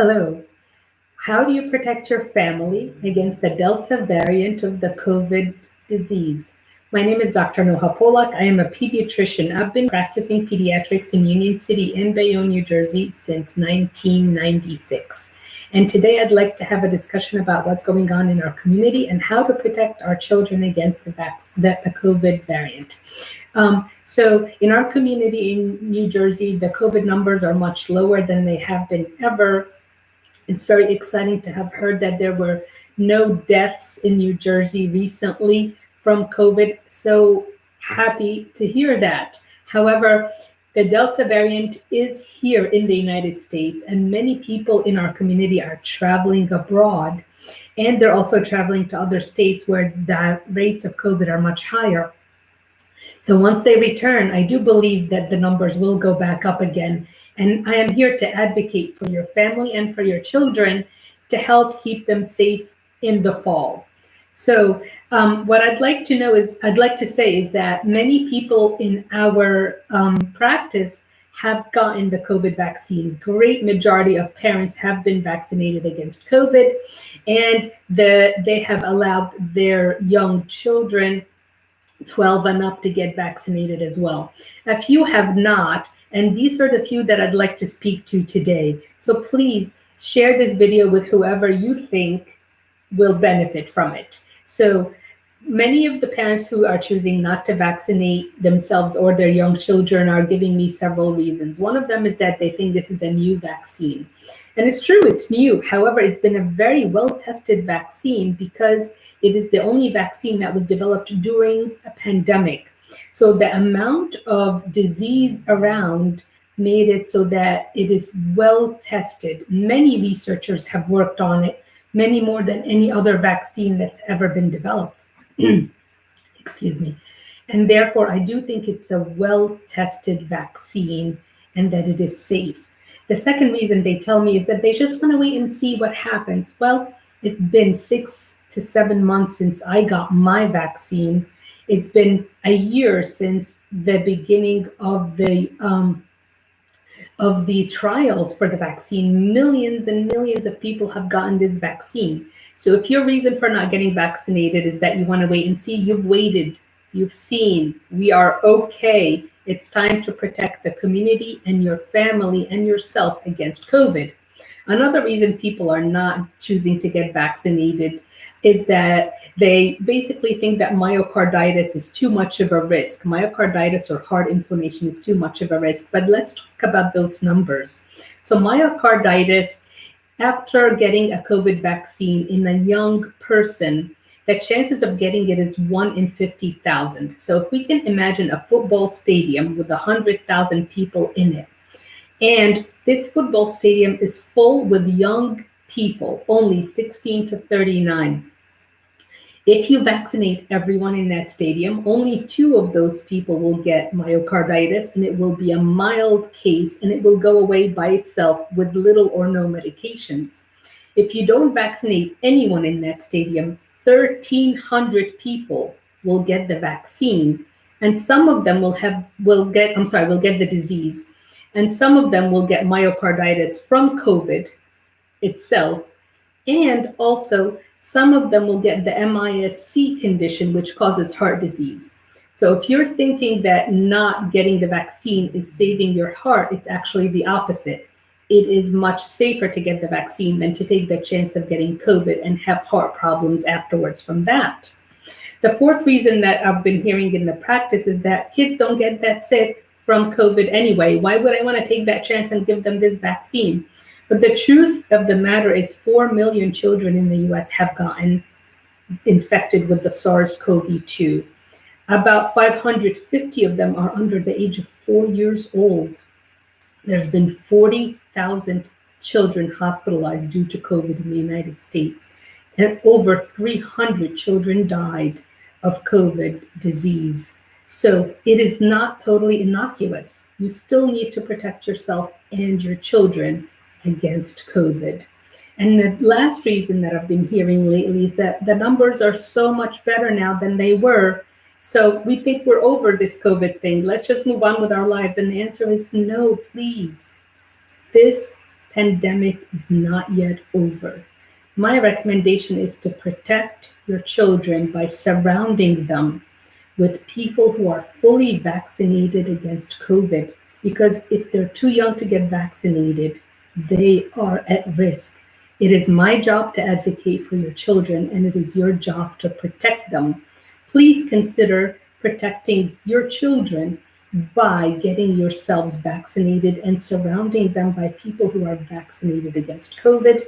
Hello. How do you protect your family against the Delta variant of the COVID disease? My name is Dr. Noha Polack. I am a pediatrician. I've been practicing pediatrics in Union City and Bayonne, New Jersey since 1996. And today I'd like to have a discussion about what's going on in our community and how to protect our children against the COVID variant. So in our community in New Jersey, the COVID numbers are much lower than they have been ever. It's very exciting to have heard that there were no deaths in New Jersey recently from COVID. So happy to hear that. However, the Delta variant is here in the United States, and many people in our community are traveling abroad, and they're also traveling to other states where the rates of COVID are much higher. So once they return, I do believe that the numbers will go back up again. And I am here to advocate for your family and for your children to help keep them safe in the fall. So what I'd like to say is that many people in our practice have gotten the COVID vaccine. Great majority of parents have been vaccinated against COVID, and they have allowed their young children 12 and up to get vaccinated as well. A few have not, and these are the few that I'd like to speak to today. So please share this video with whoever you think will benefit from it. So many of the parents who are choosing not to vaccinate themselves or their young children are giving me several reasons. One of them is that they think this is a new vaccine. And it's true, it's new. However, it's been a very well-tested vaccine because it is the only vaccine that was developed during a pandemic. So the amount of disease around made it so that it is well tested. Many researchers have worked on it, many more than any other vaccine that's ever been developed. Excuse me. And therefore, I do think it's a well-tested vaccine and that it is safe. The second reason they tell me is that they just want to wait and see what happens. Well, it's been 6 to 7 months since I got my vaccine. It's been a year since the beginning of the trials for the vaccine. Millions and millions of people have gotten this vaccine. So if your reason for not getting vaccinated is that you want to wait and see, you've waited, you've seen, we are okay. It's time to protect the community and your family and yourself against COVID. Another reason people are not choosing to get vaccinated is that they basically think that myocarditis is too much of a risk. Myocarditis or heart inflammation is too much of a risk. But let's talk about those numbers. So myocarditis, after getting a COVID vaccine in a young person, the chances of getting it is 1 in 50,000. So if we can imagine a football stadium with 100,000 people in it, and this football stadium is full with young people, only 16 to 39. If you vaccinate everyone in that stadium, only 2 of those people will get myocarditis, and it will be a mild case, and it will go away by itself with little or no medications. If you don't vaccinate anyone in that stadium, 1,300 people will get the vaccine, and some of them will get the disease, and some of them will get myocarditis from COVID itself, and also some of them will get the MIS-C condition, which causes heart disease. So if you're thinking that not getting the vaccine is saving your heart, it's actually the opposite. It is much safer to get the vaccine than to take the chance of getting COVID and have heart problems afterwards from that. The fourth reason that I've been hearing in the practice is that kids don't get that sick from COVID anyway. Why would I want to take that chance and give them this vaccine? But the truth of the matter is 4 million children in the US have gotten infected with the SARS-CoV-2. About 550 of them are under the age of 4 years old. There's been 40,000 children hospitalized due to COVID in the United States, and over 300 children died of COVID disease. So it is not totally innocuous. You still need to protect yourself and your children against COVID. And the last reason that I've been hearing lately is that the numbers are so much better now than they were. So we think we're over this COVID thing. Let's just move on with our lives. And the answer is no, please. This pandemic is not yet over. My recommendation is to protect your children by surrounding them with people who are fully vaccinated against COVID, because if they're too young to get vaccinated, they are at risk. It is my job to advocate for your children, and it is your job to protect them. Please consider protecting your children by getting yourselves vaccinated and surrounding them by people who are vaccinated against COVID,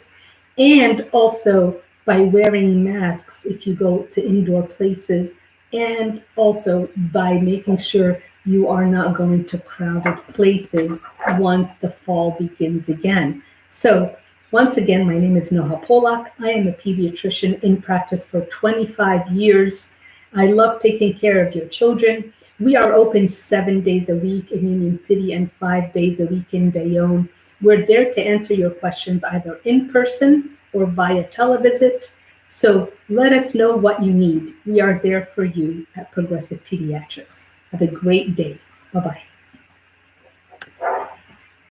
and also by wearing masks if you go to indoor places, and also by making sure you are not going to crowded places once the fall begins again. So once again, my name is Noha Polack. I am a pediatrician in practice for 25 years. I love taking care of your children. We are open 7 days a week in Union City and 5 days a week in Bayonne. We're there to answer your questions either in person or via televisit. So let us know what you need. We are there for you at Progressive Pediatrics. Have a great day. Bye-bye.